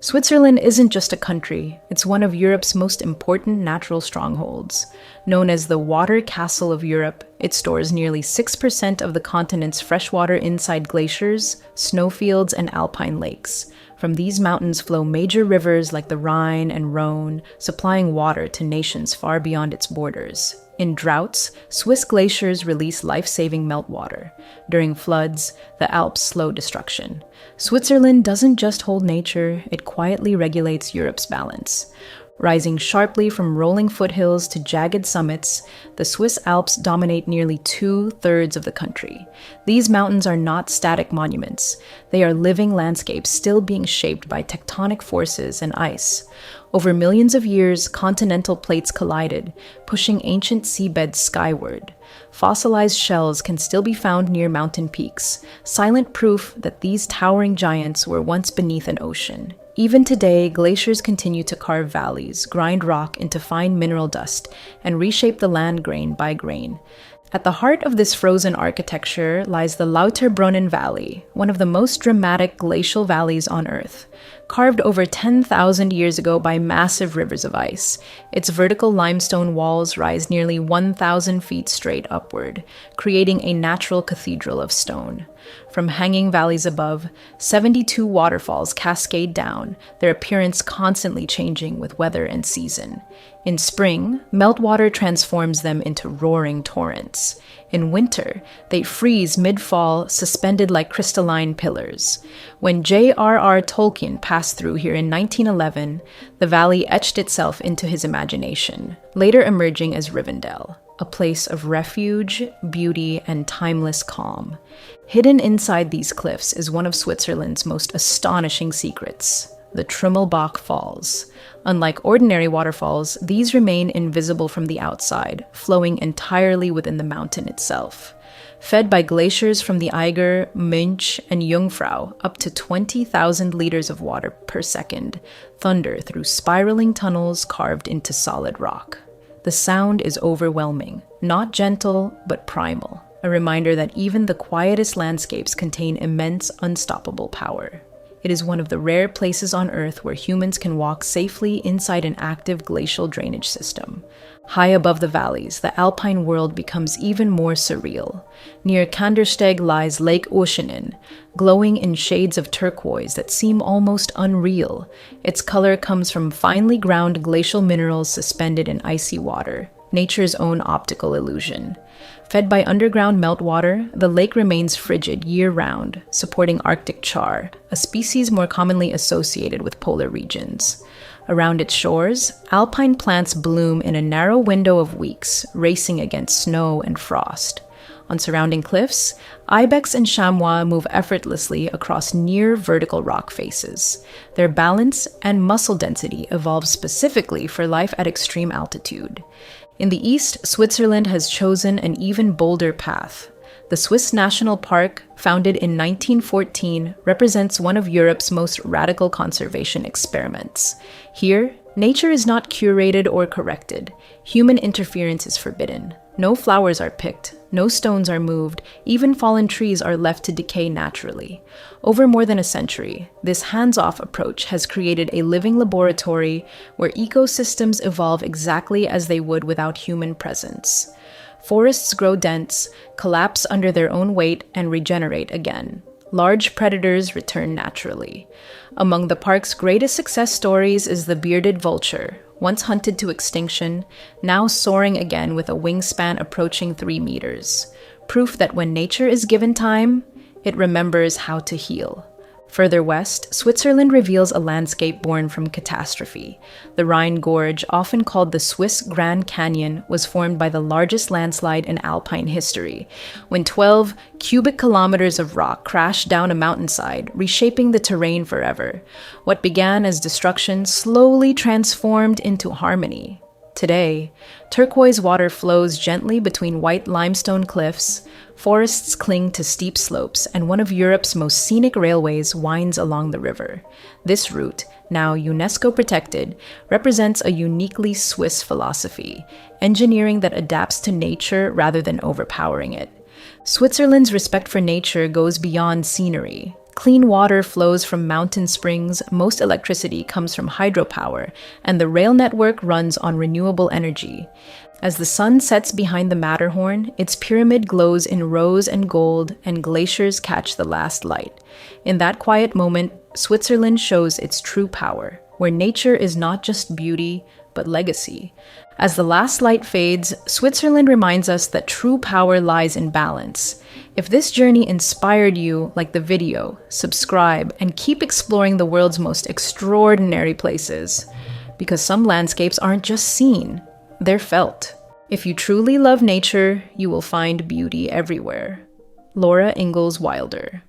Switzerland isn't just a country, it's one of Europe's most important natural strongholds. Known as the Water Castle of Europe, it stores nearly 6% of the continent's freshwater inside glaciers, snowfields, and alpine lakes. From these mountains flow major rivers like the Rhine and Rhone, supplying water to nations far beyond its borders. In droughts, Swiss glaciers release life-saving meltwater. During floods, the Alps slow destruction. Switzerland doesn't just hold nature, it quietly regulates Europe's balance. Rising sharply from rolling foothills to jagged summits, the Swiss Alps dominate nearly two-thirds of the country. These mountains are not static monuments. They are living landscapes still being shaped by tectonic forces and ice. Over millions of years, continental plates collided, pushing ancient seabeds skyward. Fossilized shells can still be found near mountain peaks, silent proof that these towering giants were once beneath an ocean. Even today, glaciers continue to carve valleys, grind rock into fine mineral dust, and reshape the land grain by grain. At the heart of this frozen architecture lies the Lauterbrunnen Valley, one of the most dramatic glacial valleys on Earth. Carved over 10,000 years ago by massive rivers of ice, its vertical limestone walls rise nearly 1,000 feet straight upward, creating a natural cathedral of stone. From hanging valleys above, 72 waterfalls cascade down, their appearance constantly changing with weather and season. In spring, meltwater transforms them into roaring torrents. In winter, they freeze mid-fall, suspended like crystalline pillars. When J.R.R. Tolkien passed through here in 1911, the valley etched itself into his imagination, later emerging as Rivendell, a place of refuge, beauty, and timeless calm. Hidden inside these cliffs is one of Switzerland's most astonishing secrets: the Trümmelbach Falls. Unlike ordinary waterfalls, these remain invisible from the outside, flowing entirely within the mountain itself. Fed by glaciers from the Eiger, Mönch, and Jungfrau, up to 20,000 liters of water per second thunder through spiraling tunnels carved into solid rock. The sound is overwhelming, not gentle, but primal, a reminder that even the quietest landscapes contain immense, unstoppable power. It is one of the rare places on Earth where humans can walk safely inside an active glacial drainage system. High above the valleys, the alpine world becomes even more surreal. Near Kandersteg lies Lake Oceanen, glowing in shades of turquoise that seem almost unreal. Its color comes from finely ground glacial minerals suspended in icy water, nature's own optical illusion. Fed by underground meltwater, the lake remains frigid year-round, supporting Arctic char, a species more commonly associated with polar regions. Around its shores, alpine plants bloom in a narrow window of weeks, racing against snow and frost. On surrounding cliffs, ibex and chamois move effortlessly across near vertical rock faces. Their balance and muscle density evolved specifically for life at extreme altitude. In the east, Switzerland has chosen an even bolder path. The Swiss National Park, founded in 1914, represents one of Europe's most radical conservation experiments. Here, nature is not curated or corrected. Human interference is forbidden. No flowers are picked, no stones are moved, even fallen trees are left to decay naturally. Over more than a century, this hands-off approach has created a living laboratory where ecosystems evolve exactly as they would without human presence. Forests grow dense, collapse under their own weight, and regenerate again. Large predators return naturally. Among the park's greatest success stories is the bearded vulture, once hunted to extinction, now soaring again with a wingspan approaching 3 meters. Proof that when nature is given time, it remembers how to heal. Further west, Switzerland reveals a landscape born from catastrophe. The Rhine Gorge, often called the Swiss Grand Canyon, was formed by the largest landslide in alpine history, when 12 cubic kilometers of rock crashed down a mountainside, reshaping the terrain forever. What began as destruction slowly transformed into harmony. Today, turquoise water flows gently between white limestone cliffs, forests cling to steep slopes, and one of Europe's most scenic railways winds along the river. This route, now UNESCO protected, represents a uniquely Swiss philosophy, engineering that adapts to nature rather than overpowering it. Switzerland's respect for nature goes beyond scenery. Clean water flows from mountain springs, most electricity comes from hydropower, and the rail network runs on renewable energy. As the sun sets behind the Matterhorn, its pyramid glows in rose and gold, and glaciers catch the last light. In that quiet moment, Switzerland shows its true power, where nature is not just beauty, but legacy. As the last light fades, Switzerland reminds us that true power lies in balance. If this journey inspired you, like the video, subscribe and keep exploring the world's most extraordinary places. Because some landscapes aren't just seen, they're felt. If you truly love nature, you will find beauty everywhere. Laura Ingalls Wilder.